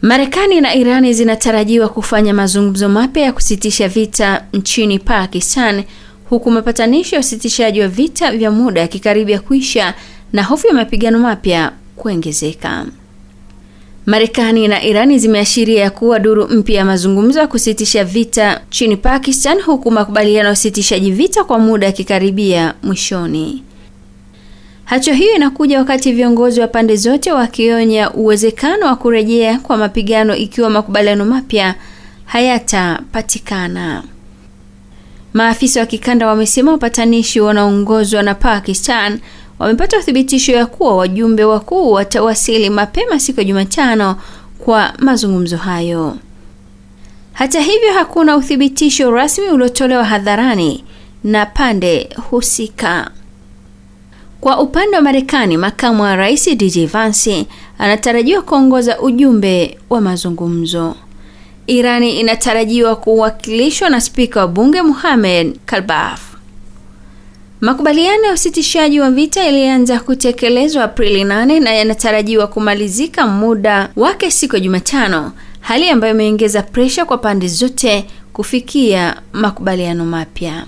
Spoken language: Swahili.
Marekani na Irani zinatarajiwa kufanya mazungumzo mapya ya kusitisha vita nchini Pakistan, huku mapatanisho ya usitishaji wa vita vya muda yakikaribia kuisha na hofu ya mapigano mapya kuongezeka. Marekani na Irani zimeashiria kuwa duru mpya ya mazungumzo ya kusitisha vita nchini Pakistan, huku makubaliano ya usitishaji vita kwa muda yakikaribia mwishoni. Hatua hiyo inakuja wakati viongozi wa pande zote wakionya uwezekano wa kurejea kwa mapigano ikiwa makubaliano mapya hayatapatikana. Maafisa wa kikanda wamesema wapatanishi wanaoongozwa na Pakistan wamepata uthibitisho ya kuwa wajumbe wakuu watawasili mapema siku ya Jumatano kwa mazungumzo hayo. Hata hivyo, hakuna uthibitisho rasmi uliotolewa hadharani na pande husika. Kwa upande wa Marekani, makamu wa rais DJ Vance anatarajiwa kuongoza ujumbe wa mazungumzo. Irani inatarajiwa kuwakilishwa na spika wa bunge Mohamed Kalbaf. Makubaliano ya usitishaji wa vita yalianza kutekelezwa Aprili 8 na yanatarajiwa kumalizika muda wake siku ya Jumatano, hali ambayo imeongeza presha kwa pande zote kufikia makubaliano mapya.